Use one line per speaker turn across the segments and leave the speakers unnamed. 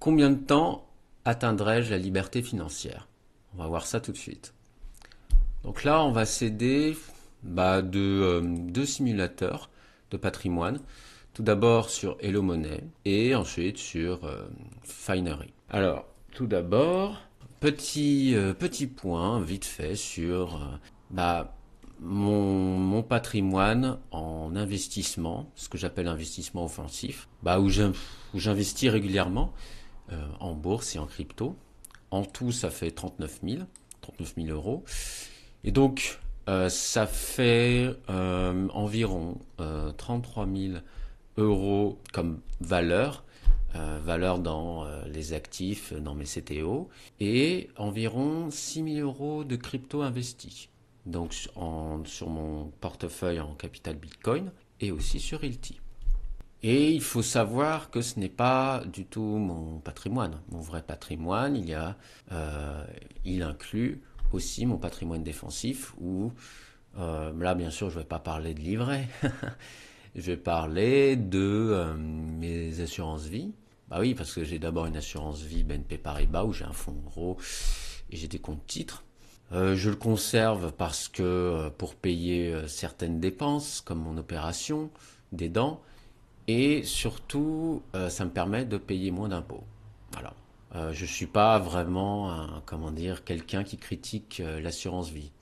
Combien de temps atteindrai-je la liberté financière? On va voir ça tout de suite. Donc là, on va s'aider deux simulateurs de patrimoine. Tout d'abord sur Hello Money et ensuite sur Finery. Alors, tout d'abord, petit point vite fait sur mon patrimoine en investissement, ce que j'appelle investissement offensif, où j'investis régulièrement en bourse et en crypto. En tout, ça fait 39 000 euros. Et donc, ça fait environ 33 000 euros comme valeur dans les actifs, dans mes CTO, et environ 6 000 euros de crypto investis. Donc sur mon portefeuille en capital Bitcoin et aussi sur Realty. Et il faut savoir que ce n'est pas du tout mon patrimoine. Mon vrai patrimoine, il inclut aussi mon patrimoine défensif où, là bien sûr je ne vais pas parler de livret, je vais parler de mes assurances vie. Bah oui, parce que j'ai d'abord une assurance vie BNP Paribas où j'ai un fonds gros et j'ai des comptes titres. Je le conserve parce que pour payer certaines dépenses comme mon opération, des dents, et surtout, ça me permet de payer moins d'impôts. Voilà. Je suis pas vraiment quelqu'un qui critique l'assurance vie.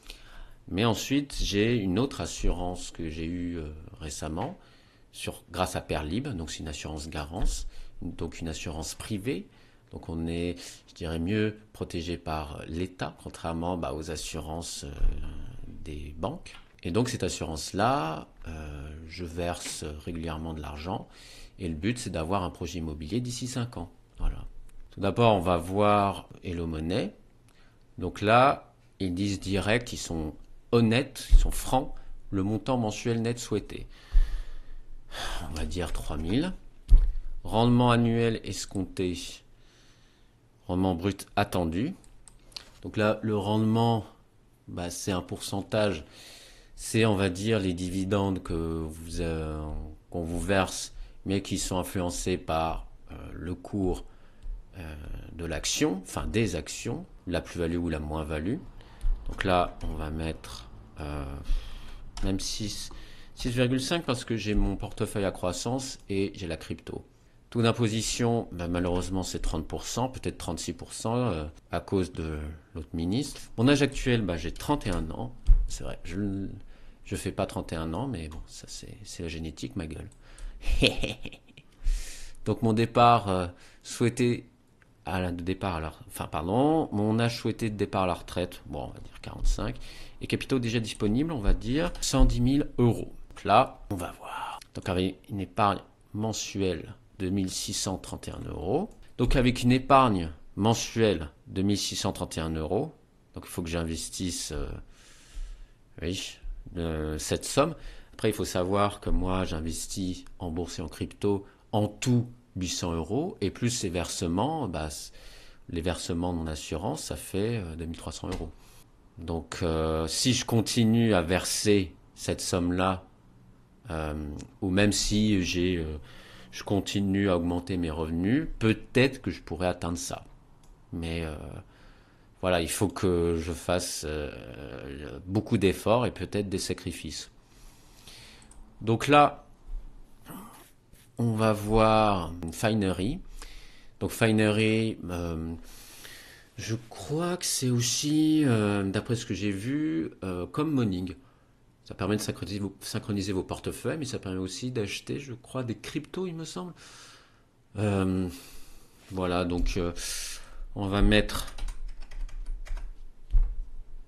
Mais ensuite, j'ai une autre assurance que j'ai eue récemment, grâce à Perlib, donc c'est une assurance garance, donc une assurance privée. Donc on est, je dirais, mieux protégé par l'État, contrairement aux assurances des banques. Et donc cette assurance-là, je verse régulièrement de l'argent et le but c'est d'avoir un projet immobilier d'ici 5 ans. Voilà. Tout d'abord on va voir Hello Money. Donc là, ils disent direct, ils sont honnêtes, ils sont francs, le montant mensuel net souhaité. On va dire 3 000. Rendement annuel escompté, rendement brut attendu. Donc là, le rendement, c'est un pourcentage. C'est, on va dire, les dividendes qu'on vous verse, mais qui sont influencés par le cours de l'action, enfin des actions, la plus-value ou la moins-value. Donc là, on va mettre même 6,5 parce que j'ai mon portefeuille à croissance et j'ai la crypto. Taux d'imposition, malheureusement, c'est 30%, peut-être 36% à cause de l'autre ministre. Mon âge actuel, j'ai 31 ans. C'est vrai, je fais pas 31 ans, mais bon, ça c'est la génétique, ma gueule. Donc mon départ souhaité mon âge souhaité de départ à la retraite, bon, on va dire 45, et capitaux déjà disponibles, on va dire 110 000 euros. Donc là, on va voir. Donc avec une épargne mensuelle de 1631 euros. Donc avec une épargne mensuelle de 1631 euros, donc il faut que j'investisse cette somme. Après, il faut savoir que moi, j'investis en bourse et en crypto en tout 800 euros. Et plus ces versements, les versements de mon assurance, ça fait 2300 euros. Donc, si je continue à verser cette somme-là, ou même si je continue à augmenter mes revenus, peut-être que je pourrais atteindre ça. Mais voilà, il faut que je fasse beaucoup d'efforts et peut-être des sacrifices. Donc là, on va voir Finery. Donc Finery, je crois que c'est aussi, d'après ce que j'ai vu, comme Moning. Ça permet de synchroniser vos portefeuilles, mais ça permet aussi d'acheter, je crois, des cryptos, il me semble. Voilà, donc on va mettre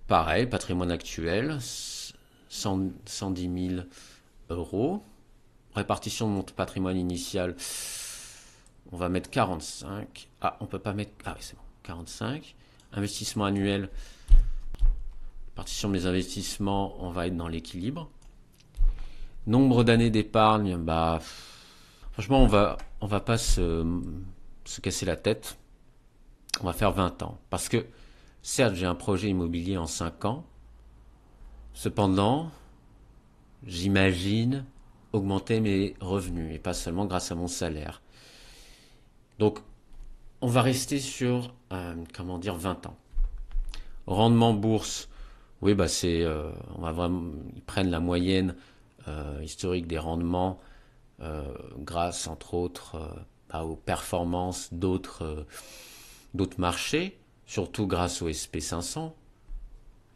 pareil, patrimoine actuel, 110 000 euros. Répartition de mon patrimoine initial, on va mettre 45. Ah, on peut pas mettre. Ah oui, c'est bon. 45. Investissement annuel. Répartition de mes investissements, on va être dans l'équilibre. Nombre d'années d'épargne, franchement, on va pas se casser la tête. On va faire 20 ans. Parce que, certes, j'ai un projet immobilier en 5 ans. Cependant, j'imagine augmenter mes revenus et pas seulement grâce à mon salaire. Donc, on va rester sur, comment dire, 20 ans. Rendement bourse, oui, bah on va vraiment, ils prennent la moyenne historique des rendements grâce, entre autres, bah, aux performances d'autres marchés, surtout grâce au SP 500,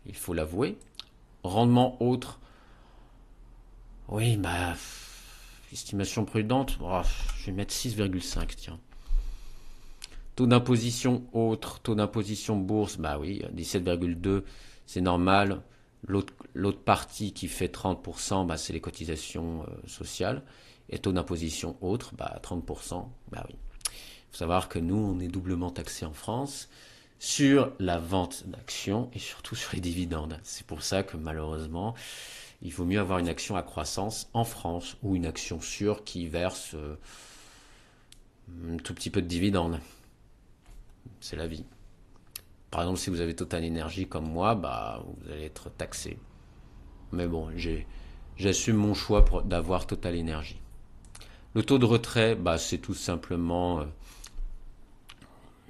il faut l'avouer. Rendement autre, oui, bah, estimation prudente, oh, je vais mettre 6,5, tiens. Taux d'imposition autre, taux d'imposition bourse, bah oui, 17,2, c'est normal. L'autre partie qui fait 30%, bah, c'est les cotisations sociales. Et taux d'imposition autre, bah, 30%, bah oui. Il faut savoir que nous, on est doublement taxé en France sur la vente d'actions et surtout sur les dividendes. C'est pour ça que malheureusement, il vaut mieux avoir une action à croissance en France ou une action sûre qui verse un tout petit peu de dividendes. C'est la vie. Par exemple, si vous avez Total Energy comme moi, bah, vous allez être taxé. Mais bon, j'assume mon choix d'avoir Total Energy. Le taux de retrait, bah, c'est tout simplement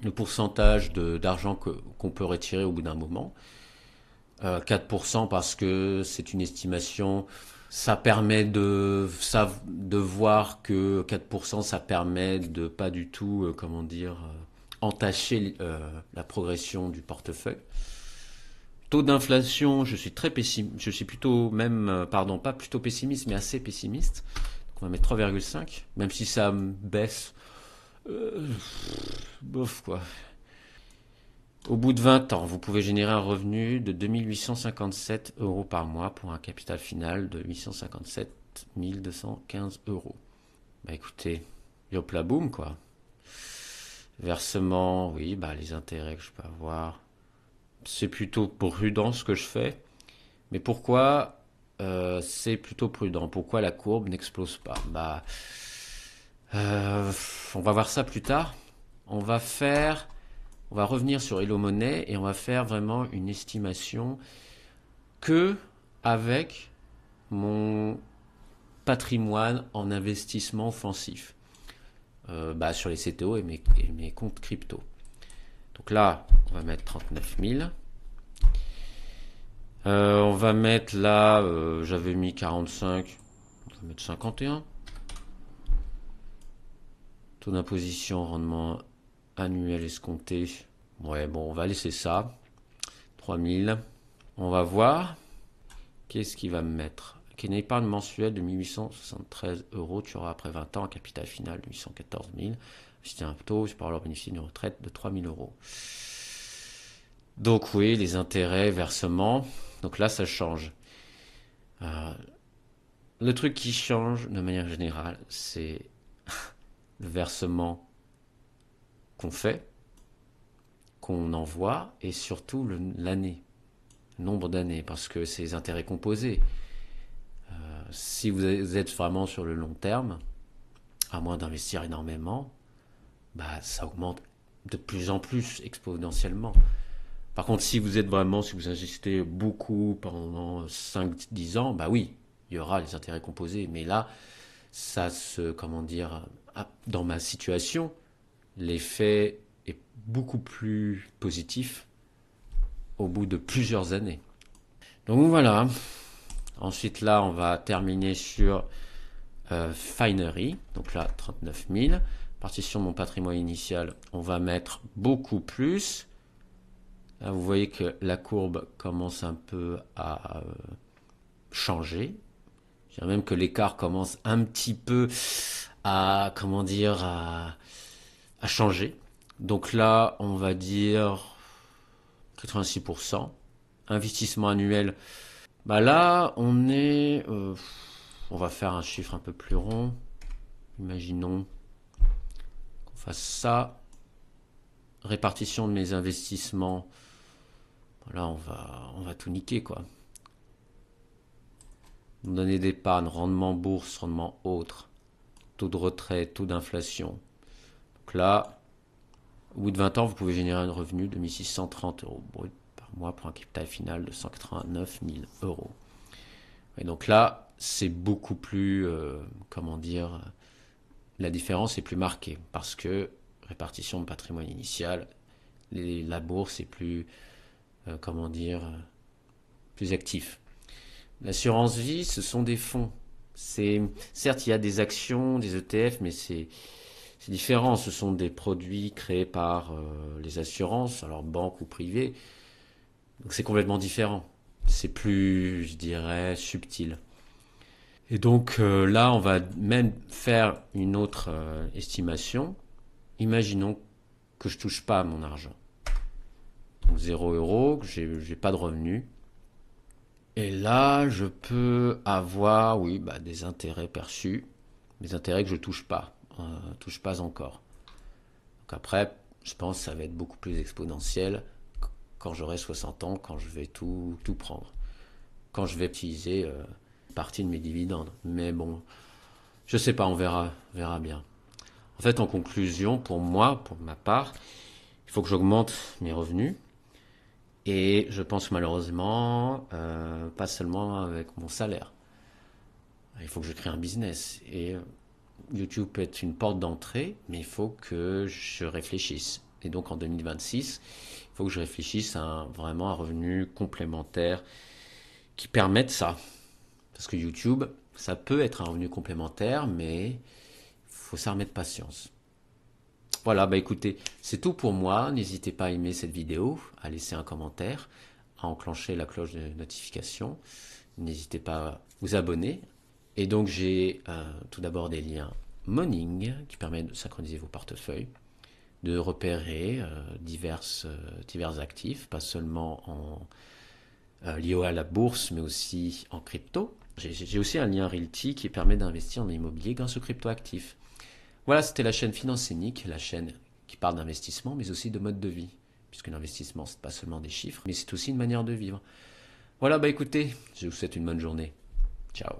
le pourcentage d'argent qu'on peut retirer au bout d'un moment. 4% parce que c'est une estimation. Ça permet de voir que 4%, ça permet de pas du tout, comment dire, entacher la progression du portefeuille. Taux d'inflation, je suis très pessimiste, je suis plutôt même, pardon, pas plutôt pessimiste, mais assez pessimiste. Donc on va mettre 3,5, même si ça baisse, euh, bof quoi. Au bout de 20 ans, vous pouvez générer un revenu de 2 857 euros par mois pour un capital final de 857 215 euros. Bah écoutez, yop la boum quoi. Versement, oui, bah les intérêts que je peux avoir. C'est plutôt prudent ce que je fais. Mais pourquoi c'est plutôt prudent? Pourquoi la courbe n'explose pas? Bah, on va voir ça plus tard. On va faire, on va revenir sur Hello Money et on va faire vraiment une estimation que avec mon patrimoine en investissement offensif bah, sur les CTO et mes comptes crypto. Donc là, on va mettre 39 000. On va mettre là, j'avais mis 45, on va mettre 51. Taux d'imposition, rendement annuel escompté. Ouais, bon, on va laisser ça. 3000. On va voir. Qu'est-ce qu'il va me mettre? Une épargne mensuelle de 1873 euros. Tu auras après 20 ans un capital final de 814 000. Si tu as un taux, tu peux alors bénéficier d'une retraite de 3000 euros. Donc oui, les intérêts, versements. Donc là, ça change. Le truc qui change de manière générale, c'est le versement qu'on fait, qu'on envoie, et surtout l'année, le nombre d'années, parce que c'est les intérêts composés. Si vous êtes vraiment sur le long terme, à moins d'investir énormément, bah ça augmente de plus en plus exponentiellement. Par contre, si vous êtes vraiment, si vous investissez beaucoup pendant 5-10 ans, bah oui, il y aura les intérêts composés. Mais là, ça se, comment dire, dans ma situation, l'effet est beaucoup plus positif au bout de plusieurs années. Donc voilà. Ensuite là, on va terminer sur Finery. Donc là, 39 000. Partition de mon patrimoine initial, on va mettre beaucoup plus. Là, vous voyez que la courbe commence un peu à changer. Je dirais même que l'écart commence un petit peu à, comment dire, à changer. Donc là, on va dire 86%. Investissement annuel. Bah là, on va faire un chiffre un peu plus rond. Imaginons qu'on fasse ça. Répartition de mes investissements. Là, on va tout niquer, quoi. Données d'épargne, rendement bourse, rendement autre, taux de retrait, taux d'inflation. Donc là, au bout de 20 ans, vous pouvez générer un revenu de 1630 euros brut par mois pour un capital final de 189 000 euros. Et donc là, c'est beaucoup plus, comment dire, la différence est plus marquée parce que répartition de patrimoine initial. La bourse est plus, plus actif. L'assurance vie, ce sont des fonds. Certes, il y a des actions, des ETF, mais c'est différent. Ce sont des produits créés par les assurances, alors banques ou privées. Donc c'est complètement différent. C'est plus, je dirais, subtil. Et donc là, on va même faire une autre estimation. Imaginons que je touche pas à mon argent. Donc 0 €, que j'ai pas de revenus. Et là, je peux avoir, oui, des intérêts perçus, des intérêts que je touche pas encore. Donc après, je pense que ça va être beaucoup plus exponentiel quand j'aurai 60 ans, quand je vais tout prendre, quand je vais utiliser une partie de mes dividendes. Mais bon, je sais pas, on verra bien. En fait, en conclusion, pour moi, pour ma part, il faut que j'augmente mes revenus. Et je pense malheureusement, pas seulement avec mon salaire. Il faut que je crée un business. Et YouTube peut être une porte d'entrée, mais il faut que je réfléchisse. Et donc en 2026, il faut que je réfléchisse à vraiment un revenu complémentaire qui permette ça. Parce que YouTube, ça peut être un revenu complémentaire, mais il faut s'armer de patience. Voilà, écoutez, c'est tout pour moi. N'hésitez pas à aimer cette vidéo, à laisser un commentaire, à enclencher la cloche de notification. N'hésitez pas à vous abonner. Et donc j'ai tout d'abord des liens Morning qui permettent de synchroniser vos portefeuilles, de repérer divers actifs, pas seulement liés à la bourse, mais aussi en crypto. J'ai aussi un lien Realty qui permet d'investir en immobilier grâce aux crypto-actifs. Voilà, c'était la chaîne Finance Scénique, la chaîne qui parle d'investissement, mais aussi de mode de vie. Puisque l'investissement, c'est pas seulement des chiffres, mais c'est aussi une manière de vivre. Voilà, écoutez, je vous souhaite une bonne journée. Ciao.